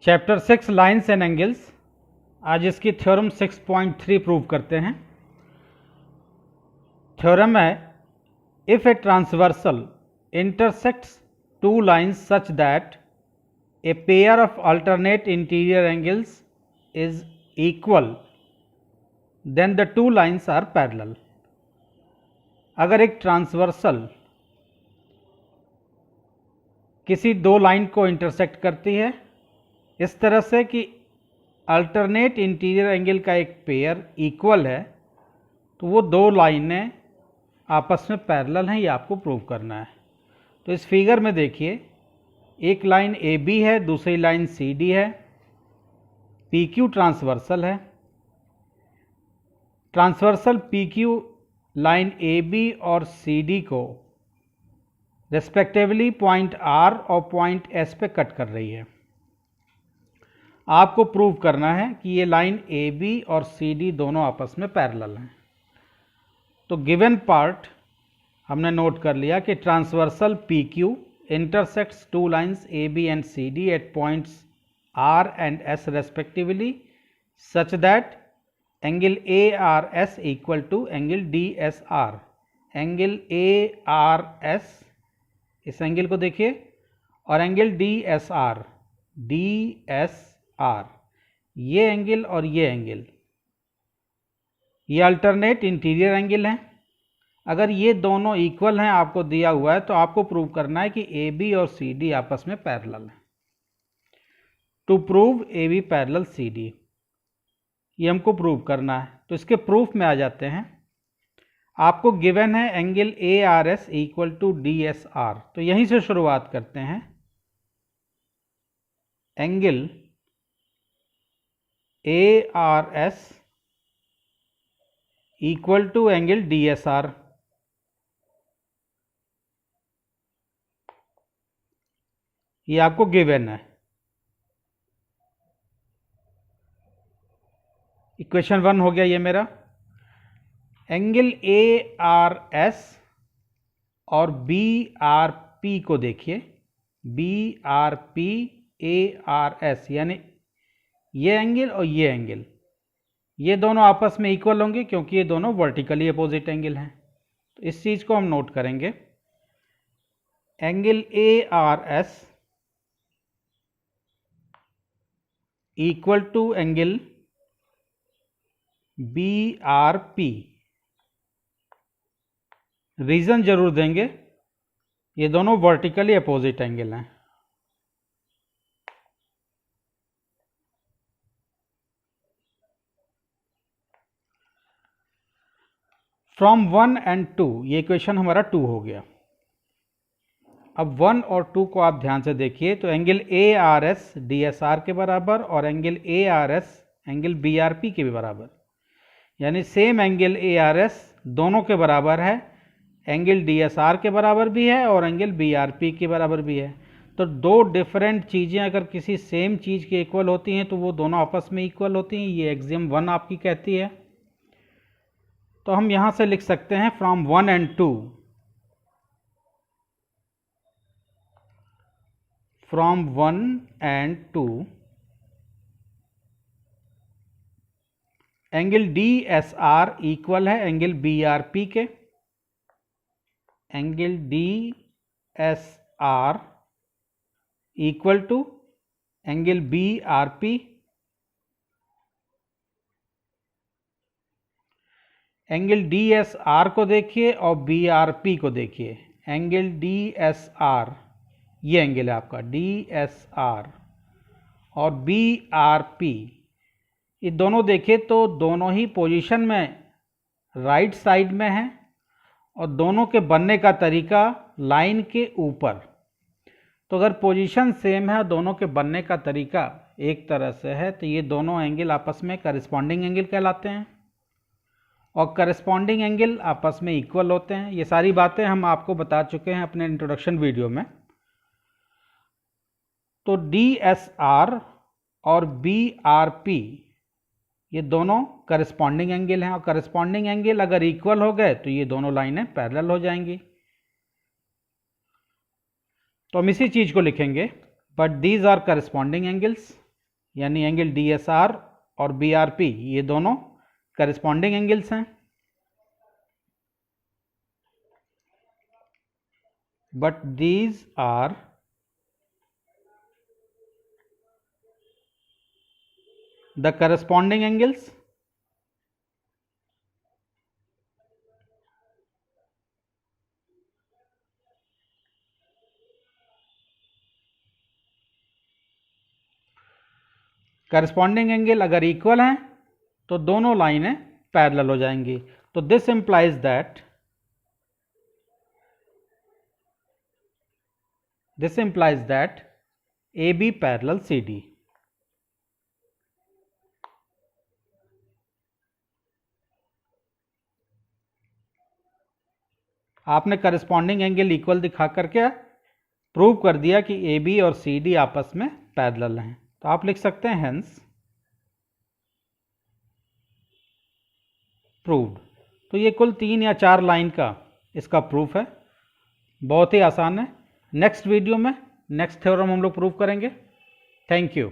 Chapter 6 lines and angles. आज इसकी theorem 6.3 prove करते हैं। थ्योरम है, if a transversal intersects two lines such that a pair of alternate interior angles is equal then the two lines are parallel. अगर एक transversal किसी दो line को इंटरसेक्ट करती है इस तरह से कि अल्टरनेट इंटीरियर एंगल का एक पेयर इक्वल है, तो वो दो लाइनें आपस में पैरेलल हैं, ये आपको प्रूव करना है। तो इस फिगर में देखिए, एक लाइन ए बी है, दूसरी लाइन सी डी है, पी क्यू ट्रांसवर्सल है। Transversal P Q line A B और सी डी को रेस्पेक्टिवली पॉइंट आर और पॉइंट एस पे कट कर रही है। आपको प्रूव करना है कि ये लाइन ए बी और सी डी दोनों आपस में पैरेलल हैं। तो गिवन पार्ट हमने नोट कर लिया कि transversal P Q intersects two lines A B and C D at points R and S respectively such that angle A R S equal to angle D S R. Angle A R S, इस angle को देखिए, और angle D S R, D S R, ये angle और ये angle, ये alternate interior angle हैं। अगर ये दोनों इक्वल हैं, आपको दिया हुआ है, तो आपको प्रूव करना है कि ए बी और सी डी आपस में पैरेलल हैं। To prove A B parallel C D, ये हमको प्रूव करना है। तो इसके प्रूफ में आ जाते हैं। आपको गिवन है angle A R S equal to D S R, तो यहीं से शुरुआत करते हैं। Angle A R S equal to angle D S R. ये आपको गिवन है। इक्वेशन 1 हो गया ये मेरा। एंगल ए आर एस और बी आर पी को देखिए, B R P A R S, यानी ये एंगल और ये एंगल, ये दोनों आपस में इक्वल होंगे क्योंकि ये दोनों वर्टिकली अपोजिट एंगल हैं। तो इस चीज़ को हम नोट करेंगे। Angle A R S equal to angle B R P. Reason जरूर देंगे, ये दोनों वर्टिकली अपोजिट एंगल हैं। फ्रॉम 1 एंड 2, ये इक्वेशन हमारा 2 हो गया। अब 1 और 2 को आप ध्यान से देखिए, तो angle A R S D S R के बराबर और angle A R S angle B R P के भी बराबर, यानी same angle A R S दोनों के बराबर है, एंगल डी एस आर के बराबर भी है और एंगल बी आर पी के बराबर भी है। तो दो डिफरेंट चीज़ें अगर किसी सेम चीज़ के इक्वल होती हैं तो वो दोनों आपस में इक्वल होती हैं। ये एक्सियम 1 आपकी कहती है। तो हम यहाँ से लिख सकते हैं from 1 and 2, from 1 and 2 angle D S R equal है एंगल बी आर पी के। Angle D S R equal to angle B R P. Angle D S R को देखिए और बी आर पी को देखिए। एंगल डी एस आर, ये angle है आपका डी एस आर, और बी आर पी, ये दोनों देखें तो दोनों ही पोजीशन में राइट साइड में हैं और दोनों के बनने का तरीका लाइन के ऊपर। तो अगर पोजीशन सेम है और दोनों के बनने का तरीका एक तरह से है, तो ये दोनों एंगल आपस में करस्पॉन्डिंग एंगल कहलाते हैं और करस्पॉन्डिंग एंगल आपस में इक्वल होते हैं। ये सारी बातें हम आपको बता चुके हैं अपने इंट्रोडक्शन वीडियो में। तो डी एस आर और बी आर पी, ये दोनों करस्पॉन्डिंग एंगल हैं और करस्पॉन्डिंग एंगल अगर इक्वल हो गए तो ये दोनों लाइनें पैरेलल हो जाएंगी। तो हम इसी चीज़ को लिखेंगे, but these are corresponding angles. यानी एंगल DSR और BRP ये दोनों करस्पॉन्डिंग एंगल्स हैं, but these are the corresponding angles corresponding angle अगर इक्वल हैं तो दोनों लाइनें पैरेलल हो जाएंगी। तो this implies that AB parallel CD। आपने करस्पॉन्डिंग एंगल इक्वल दिखा करके प्रूव कर दिया कि AB और CD आपस में पैरेलल हैं। तो आप लिख सकते हैं हेंस प्रूव्ड। तो ये कुल 3 या 4 लाइन का इसका प्रूफ है, बहुत ही आसान है। नेक्स्ट वीडियो में नेक्स्ट थ्योरम हम लोग प्रूव करेंगे। Thank you.